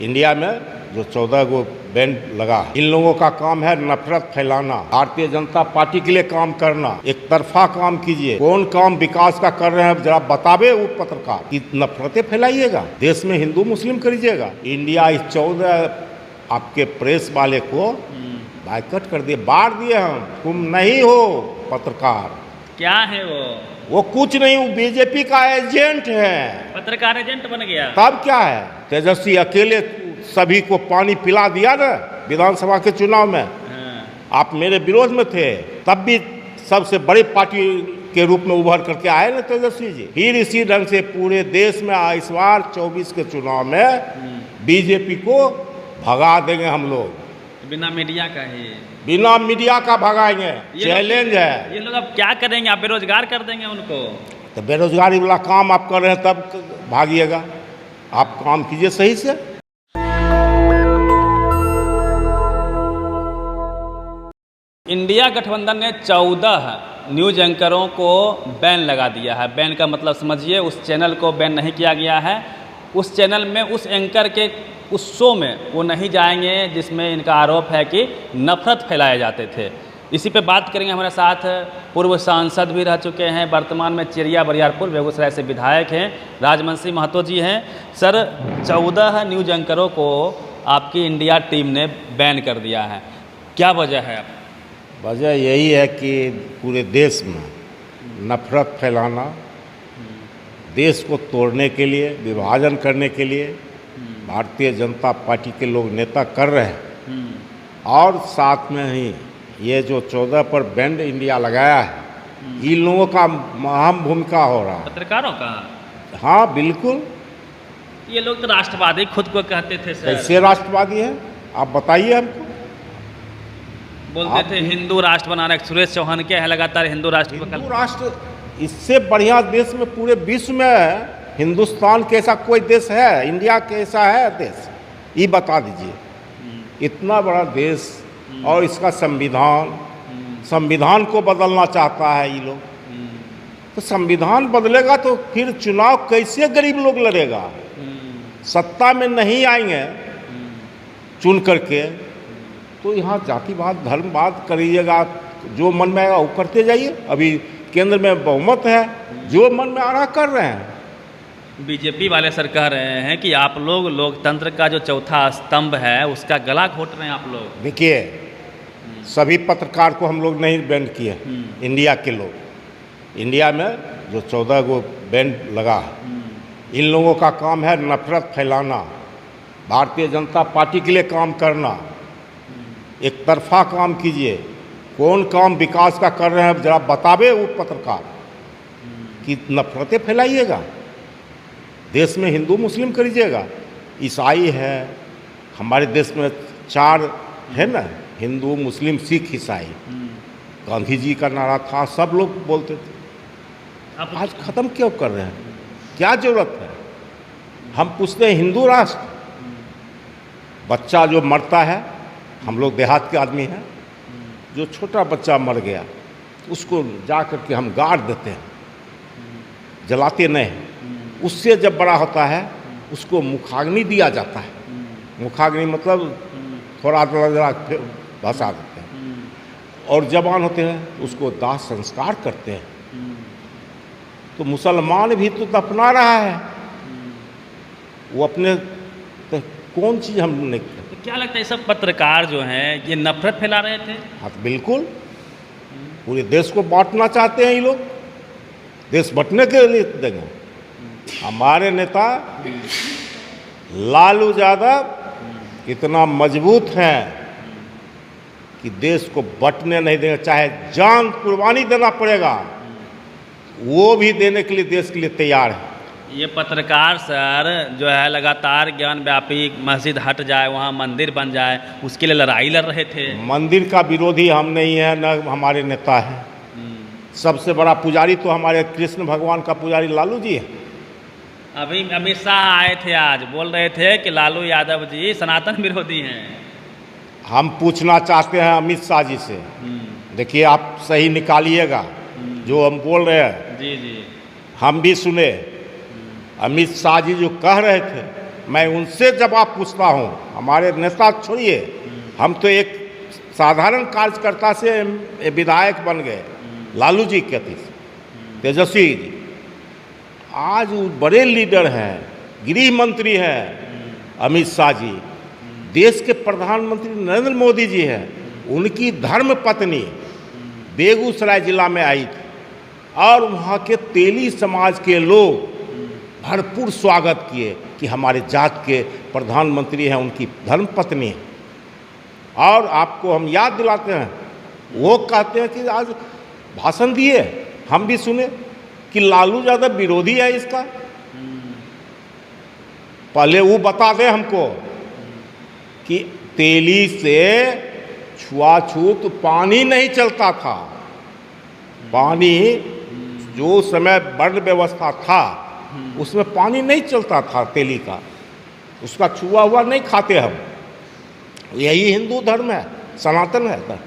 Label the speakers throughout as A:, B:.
A: India में जो 14 गो band लगा है, इन लोगों का काम है नफरत फैलाना, भारतीय जनता पार्टी के लिए काम करना। एक तरफा काम कीजिए, कौन काम विकास का कर रहे हैं जरा बतावे वो पत्रकार कि नफरतें फैलाइएगा, देश में हिंदू मुस्लिम करिएगा। इंडिया इस 14 आपके प्रेस वाले को बाइकआउट कर दिए, बाढ़ दिए हम, तुम नहीं हो पत्रकार।
B: क्या है
A: वो कुछ नहीं, वो बीजेपी का एजेंट है,
B: पत्रकार एजेंट बन गया।
A: तब क्या है, तेजस्वी अकेले सभी को पानी पिला दिया ना विधानसभा के चुनाव में। आप मेरे विरोध में थे, तब भी सबसे बड़ी पार्टी के रूप में उभर करके आए ना तेजस्वी जी। फिर इसी ढंग से पूरे देश में इस बार 24 के चुनाव में बीजेपी को भगा देंगे हम लोग,
B: बिना मीडिया का ही,
A: बिना मीडिया का भगाएंगे। चैलेंज है।
B: ये लोग अब क्या करेंगे? आप बेरोजगार कर देंगे उनको।
A: तो बेरोजगारी वाला काम आप कर रहे हैं तब भागिएगा, आप काम कीजिए सही से।
B: इंडिया गठबंधन ने 14 न्यूज एंकरों को बैन लगा दिया है। बैन का मतलब समझिए, उस चैनल को बैन नहीं किया गया है, उस चैनल में उस एंकर के उस शो में वो नहीं जाएंगे जिसमें इनका आरोप है कि नफरत फैलाए जाते थे। इसी पे बात करेंगे। हमारे साथ पूर्व सांसद भी रह चुके हैं, वर्तमान में चिरिया बरियारपुर बेगूसराय से विधायक हैं, राजवंशी महतो जी हैं। सर, 14 न्यूज एंकरों को आपकी इंडिया टीम ने बैन कर दिया है, क्या वजह है?
A: वजह यही है कि पूरे देश में नफरत फैलाना, देश को तोड़ने के लिए, विभाजन करने के लिए भारतीय जनता पार्टी के लोग नेता कर रहे हैं। और साथ में ही ये जो 14 पर बैंड इंडिया लगाया है, इन लोगों का अहम भूमिका हो रहा है,
B: पत्रकारों का।
A: हाँ बिल्कुल।
B: ये लोग तो राष्ट्रवादी खुद को कहते थे सर।
A: कैसे राष्ट्रवादी है आप बताइए हमको।
B: बोलते थे हिंदू राष्ट्र बनाना। सुरेश चौहान क्या है, लगातार हिंदू राष्ट्र।
A: इससे बढ़िया देश में पूरे विश्व में हिंदुस्तान कैसा कोई देश है, इंडिया कैसा है देश, ये बता दीजिए। इतना बड़ा देश और इसका संविधान को बदलना चाहता है ये लोग। तो संविधान बदलेगा तो फिर चुनाव कैसे गरीब लोग लड़ेगा? सत्ता में नहीं आएंगे चुन करके, तो यहाँ जातिवाद धर्मवाद करिएगा, जो मन में आएगा वो करते जाइए। अभी केंद्र में बहुमत है, जो मन में आ रहा कर रहे हैं।
B: बीजेपी वाले सर कह रहे हैं कि आप लोग लोकतंत्र का जो चौथा स्तंभ है उसका गला घोट रहे हैं आप लोग।
A: देखिए, सभी पत्रकार को हम लोग नहीं बैन किए, इंडिया के लोग। इंडिया में जो 14 गो बैंड लगा है, इन लोगों का काम है नफरत फैलाना, भारतीय जनता पार्टी के लिए काम करना। एक तरफा काम कीजिए, कौन काम विकास का कर रहे हैं जरा बतावे वो पत्रकार कि नफरतें फैलाइएगा, देश में हिंदू मुस्लिम करिएगा। ईसाई है, हमारे देश में 4 है ना, हिंदू मुस्लिम सिख ईसाई। गांधी जी का नारा था, सब लोग बोलते थे। आज ख़त्म क्यों कर रहे हैं? क्या ज़रूरत है? हम पूछते हैं हिंदू राष्ट्र। बच्चा जो मरता है, हम लोग देहात के आदमी हैं, जो छोटा बच्चा मर गया उसको जा कर के हम गाड़ देते हैं, जलाते नहीं। उससे जब बड़ा होता है उसको मुखाग्नि दिया जाता है। मुखाग्नि मतलब थोड़ा जरा भसा देते हैं, और जवान होते हैं उसको दाह संस्कार करते हैं। तो मुसलमान भी तो दफना रहा है, वो अपने तो कौन चीज़ हम नहीं करते।
B: क्या लगता है सब पत्रकार जो हैं ये नफरत फैला रहे थे?
A: हाँ बिल्कुल, पूरे देश को बांटना चाहते हैं ये लोग, देश बंटने के लिए देंगे। हमारे नेता लालू यादव इतना मजबूत हैं कि देश को बंटने नहीं देंगे, चाहे जान कुर्बानी देना पड़ेगा वो भी देने के लिए देश के लिए तैयार है।
B: ये पत्रकार सर जो है लगातार ज्ञान व्यापी मस्जिद हट जाए वहाँ मंदिर बन जाए उसके लिए लड़ाई लड़ रहे थे।
A: मंदिर का विरोधी हम नहीं है, न हमारे नेता है। सबसे बड़ा पुजारी तो हमारे कृष्ण भगवान का पुजारी लालू जी है।
B: अभी अमित शाह आए थे, आज बोल रहे थे कि लालू यादव जी सनातन विरोधी हैं।
A: हम पूछना चाहते हैं अमित शाह जी से, देखिए आप सही निकालिएगा जो हम बोल रहे हैं।
B: जी जी,
A: हम भी सुने। अमित शाह जी जो कह रहे थे मैं उनसे जवाब पूछता हूँ। हमारे नेता छोड़िए, हम तो एक साधारण कार्यकर्ता से विधायक बन गए, लालू जी के तेजस्वी जी। आज वो बड़े लीडर हैं, गृह मंत्री हैं अमित शाह जी, देश के प्रधानमंत्री नरेंद्र मोदी जी हैं। उनकी धर्म पत्नी बेगूसराय जिला में आई थी और वहाँ के तेली समाज के लोग भरपूर स्वागत किए कि हमारे जात के प्रधानमंत्री हैं, उनकी धर्म पत्नी है। और आपको हम याद दिलाते हैं, वो कहते हैं कि आज भाषण दिए, हम भी सुने कि लालू यादव विरोधी है इसका। पहले वो बता दे हमको कि तेली से छुआछूत पानी नहीं चलता था। पानी जो समय वर्ण व्यवस्था था उसमें पानी नहीं चलता था तेली का, उसका छुआ हुआ नहीं खाते हम। यही हिंदू धर्म है, सनातन है।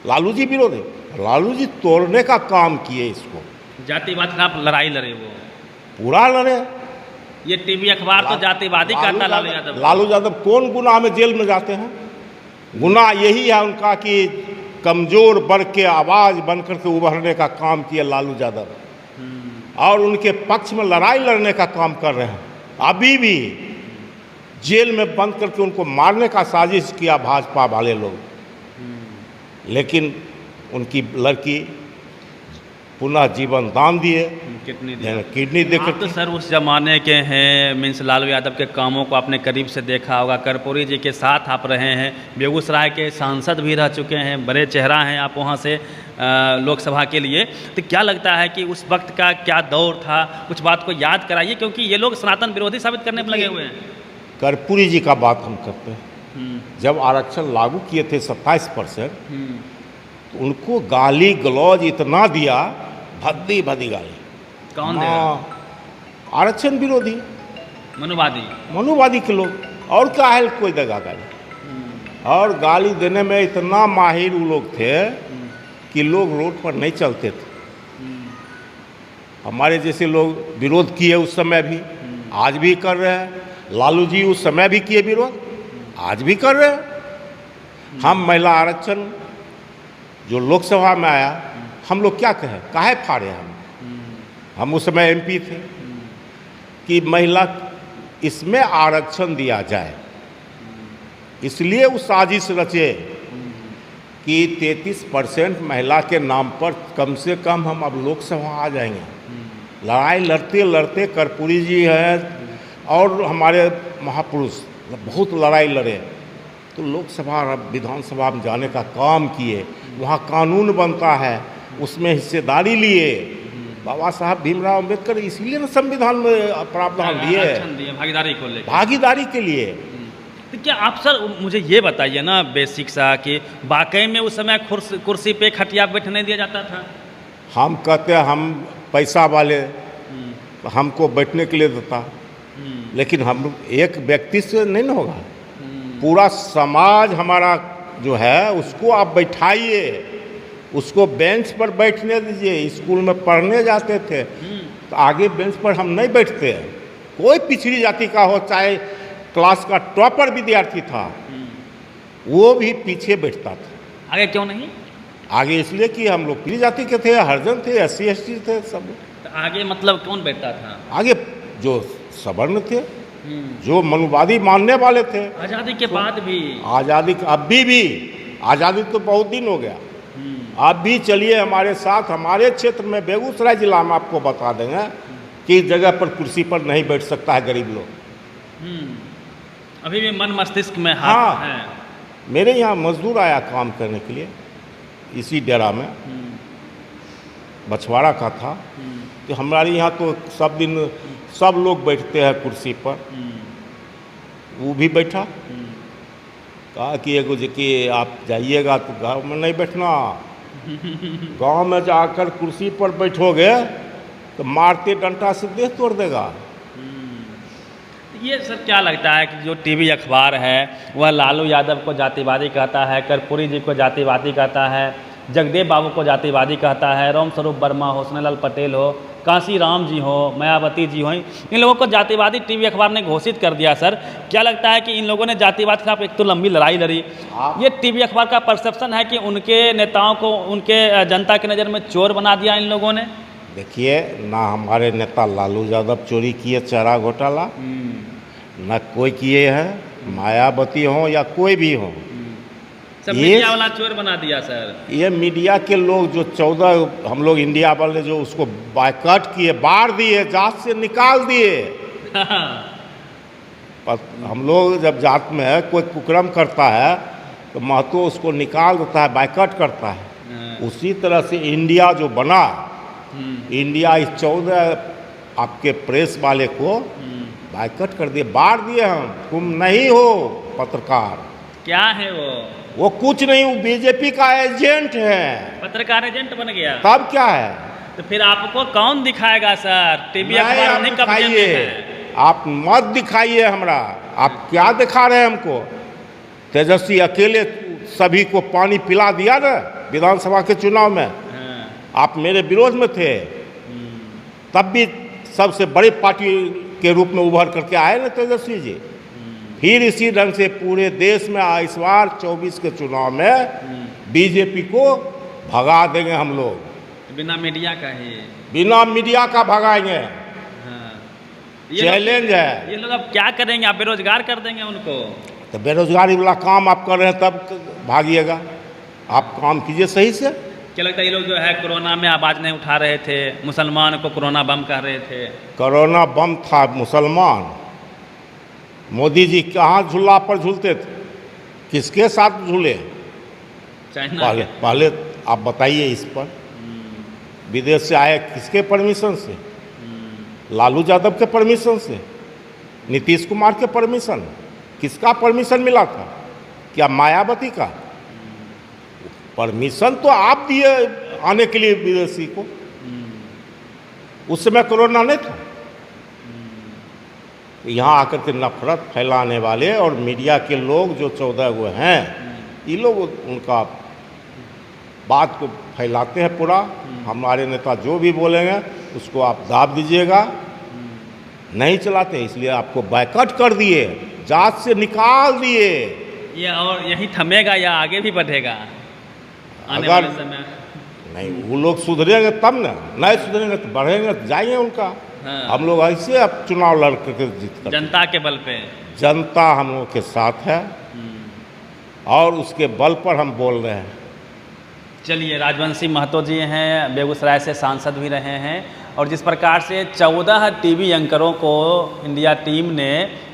A: लालू जी विरोधी, लालू जी तोड़ने का काम किए इसको।
B: जातिवाद के खिलाफ लड़ाई लड़े वो,
A: पूरा लड़े।
B: ये टीवी अखबार तो जातिवादी कहता लालू यादव।
A: लालू यादव कौन गुनाह में जेल में जाते हैं? गुनाह यही है उनका कि कमजोर वर्ग के आवाज़ बनकर के उभरने का काम किया लालू यादव, और उनके पक्ष में लड़ाई लड़ने का काम कर रहे हैं। अभी भी जेल में बंद करके उनको मारने का साजिश किया भाजपा वाले लोग, लेकिन उनकी लड़की पुनः जीवन दान दिए, किडनी देकर।
B: तो सर उस जमाने के हैं, मीन्स लालू यादव के कामों को आपने करीब से देखा होगा। कर्पूरी जी के साथ आप रहे हैं, बेगूसराय के सांसद भी रह चुके हैं, बड़े चेहरा हैं आप वहाँ से लोकसभा के लिए। तो क्या लगता है कि उस वक्त का क्या दौर था? कुछ बात को याद कराइए, क्योंकि ये लोग सनातन विरोधी साबित करने में लगे हुए हैं।
A: कर्पूरी जी का बात हम करते हैं। जब आरक्षण लागू किए थे 27%, तो उनको गाली गलौज इतना दिया, भद्दी भद्दी गाली।
B: कौन देगा?
A: आरक्षण विरोधी, मनुवादी के लोग। और क्या है, कोई देगा गाली? और गाली देने में इतना माहिर वो लोग थे कि लोग रोड पर नहीं चलते थे। हमारे जैसे लोग विरोध किए उस समय भी, आज भी कर रहे हैं। लालू जी उस समय भी किए विरोध, आज भी कर रहे हैं। हम महिला आरक्षण जो लोकसभा में आया, हम लोग क्या कहें, काहे फाड़े हम उस समय एमपी थे कि महिला इसमें आरक्षण दिया जाए। इसलिए वो साजिश रचे कि 33% महिला के नाम पर कम से कम हम अब लोकसभा आ जाएंगे। लड़ाई लड़ते लड़ते कर्पूरी जी हैं और हमारे महापुरुष बहुत लड़ाई लड़े, तो लोकसभा विधानसभा में जाने का काम किए। वहाँ कानून बनता है, उसमें हिस्सेदारी लिए। बाबा साहब भीमराव अम्बेडकर इसीलिए ना संविधान में प्रावधान दिए,
B: भागीदारी को लेकर,
A: भागीदारी के लिए।
B: तो क्या आप सर मुझे ये बताइए ना बेसिक सा कि वाकई में उस समय कुर्सी पे खटिया बैठने दिया जाता था?
A: हम कहते हैं हम पैसा वाले, हमको बैठने के लिए देता, लेकिन हम एक व्यक्ति से नहीं ना होगा। पूरा समाज हमारा जो है उसको आप बैठाइए, उसको बेंच पर बैठने दीजिए। स्कूल में पढ़ने जाते थे तो आगे बेंच पर हम नहीं बैठते। कोई पिछड़ी जाति का हो, चाहे क्लास का टॉपर विद्यार्थी था, वो भी पीछे बैठता था।
B: आगे क्यों नहीं?
A: आगे इसलिए कि हम लोग पिछड़ी जाति के थे, हरिजन थे, SC ST थे सब।
B: तो आगे मतलब कौन बैठता था?
A: आगे जो सवर्ण थे, जो मनुवादी मानने वाले थे।
B: आज़ादी के बाद भी? आज़ादी
A: अभी भी, आज़ादी तो बहुत दिन हो गया। आप भी चलिए हमारे साथ, हमारे क्षेत्र में बेगूसराय जिला में आपको बता देंगे कि इस जगह पर कुर्सी पर नहीं बैठ सकता है गरीब लोग।
B: अभी भी मन मस्तिष्क में हाथ है।
A: मेरे यहाँ मजदूर आया काम करने के लिए, इसी डेरा में, बछवाड़ा का था। तो हमारे यहाँ तो सब दिन सब लोग बैठते हैं कुर्सी पर, वो भी बैठा। कहा कि एगो जी कि आप जाइएगा तो गांव में नहीं बैठना, गांव में जाकर कुर्सी पर बैठोगे तो मारते डंडा से देह तोड़ देगा।
B: ये सर क्या लगता है कि जो टीवी अखबार है वह लालू यादव को जातिवादी कहता है, कर्पूरी जी को जातिवादी कहता है, जगदेव बाबू को जातिवादी कहता है, राम स्वरूप वर्मा हो, सोनेलाल पटेल हो, कांसी राम जी हो, मायावती जी हो, इन लोगों को जातिवादी टीवी अखबार ने घोषित कर दिया। सर क्या लगता है कि इन लोगों ने जातिवाद के खिलाफ एक तो लंबी लड़ाई लड़ी, ये टीवी अखबार का परसेप्शन है कि उनके नेताओं को उनके जनता की नज़र में चोर बना दिया इन लोगों ने?
A: देखिए, ना हमारे नेता लालू यादव चोरी किए चारा घोटाला, न कोई किए हैं, मायावती हो या कोई भी हो।
B: सब मीडिया वाला चोर बना दिया सर।
A: ये मीडिया के लोग जो 14 हम लोग इंडिया वाले जो उसको बायकॉट किए, बाढ़ दिए, जात से निकाल दिए। पर हम लोग जब जात में कोई कुकर्म करता है तो महतो उसको निकाल देता है, बायकॉट करता है। उसी तरह से इंडिया जो बना, इंडिया इस 14 आपके प्रेस वाले को बायकॉट कर दिए, बाढ़ दिए। हम तुम नहीं हो पत्रकार।
B: क्या है
A: वो कुछ नहीं, वो बीजेपी का एजेंट है।
B: पत्रकार एजेंट बन गया?
A: तब क्या है?
B: तो फिर आपको कौन दिखाएगा सर? टीवी अखबार नहीं
A: दिखाइए, आप मत दिखाइए हमरा। आप क्या दिखा रहे हैं हमको? तेजस्वी अकेले सभी को पानी पिला दिया ना विधानसभा के चुनाव में। आप मेरे विरोध में थे, तब भी सबसे बड़ी पार्टी के रूप में उभर करके आए ना तेजस्वी जी। फिर इसी ढंग से पूरे देश में इस बार 24 के चुनाव में बीजेपी को भगा देंगे हम लोग।
B: बिना मीडिया का ही? बिना
A: मीडिया का भगाएंगे। चैलेंज है।
B: ये लोग अब क्या करेंगे? आप बेरोजगार कर देंगे उनको?
A: तो बेरोजगारी वाला काम आप कर रहे हैं तब भागिएगा। आप काम कीजिए सही से।
B: क्या लगता है ये लोग जो है कोरोना में आवाज़ नहीं उठा रहे थे, मुसलमान को कोरोना बम कह रहे थे?
A: कोरोना बम था मुसलमान। मोदी जी कहाँ झूला पर झूलते थे? किसके साथ झूले?
B: चाइना।
A: पहले आप बताइए इस पर। विदेश से आए किसके परमिशन से? लालू यादव के परमिशन से? नीतीश कुमार के परमिशन? किसका परमिशन मिला था? क्या मायावती का? परमिशन तो आप दिए आने के लिए विदेशी को। उस समय कोरोना नहीं था। यहाँ आकर के नफरत फैलाने वाले और मीडिया के लोग जो 14 वो हैं, ये लोग उनका बात को फैलाते हैं पूरा। हमारे नेता जो भी बोलेंगे उसको आप दाब दीजिएगा, नहीं चलाते, इसलिए आपको बायकॉट कर दिए, जांच से निकाल दिए।
B: ये और यही थमेगा या आगे भी बढ़ेगा आने वाले समय?
A: नहीं, वो लोग सुधरेंगे तब ना, नहीं सुधरेंगे तो बढ़ेंगे, जाइए उनका। हम लोग ऐसे अब चुनाव लड़ करके जीत कर,
B: जनता के बल पे।
A: जनता हम लोग के साथ है और उसके बल पर हम बोल रहे हैं।
B: चलिए, राजवंशी महतो जी हैं, बेगूसराय से सांसद भी रहे हैं, और जिस प्रकार से 14 टीवी एंकरों को इंडिया टीम ने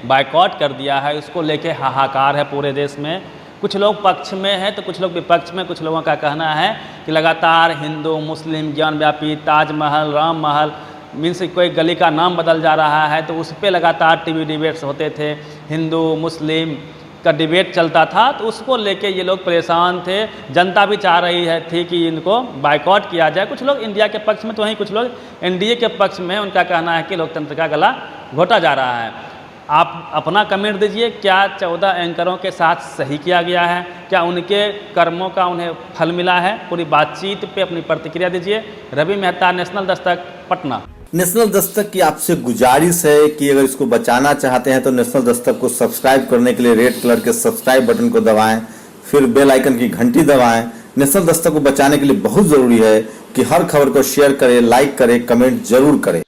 B: बायकॉट कर दिया है, उसको लेके हाहाकार है पूरे देश में। कुछ लोग पक्ष में हैं तो कुछ लोग विपक्ष में। कुछ लोगों का कहना है कि लगातार हिंदू मुस्लिम ज्ञानव्यापी, ताजमहल, राम महल, मीन्स कोई गली का नाम बदल जा रहा है, तो उस पर लगातार टीवी डिबेट्स होते थे, हिंदू मुस्लिम का डिबेट चलता था, तो उसको लेके ये लोग परेशान थे। जनता भी चाह रही थी कि इनको बायकॉट किया जाए। कुछ लोग इंडिया के पक्ष में तो वहीं कुछ लोग एनडीए के पक्ष में। उनका कहना है कि लोकतंत्र का गला घोटा जा रहा है। आप अपना कमेंट दीजिए, क्या 14 एंकरों के साथ सही किया गया है? क्या उनके कर्मों का उन्हें फल मिला है? पूरी बातचीत पे अपनी प्रतिक्रिया दीजिए। रवि मेहता, नेशनल दस्तक, पटना।
C: नेशनल दस्तक की आपसे गुजारिश है कि अगर इसको बचाना चाहते हैं तो नेशनल दस्तक को सब्सक्राइब करने के लिए रेड कलर के सब्सक्राइब बटन को दबाएं, फिर बेल आइकन की घंटी दबाएं। नेशनल दस्तक को बचाने के लिए बहुत जरूरी है कि हर खबर को शेयर करें, लाइक करें, कमेंट जरूर करें।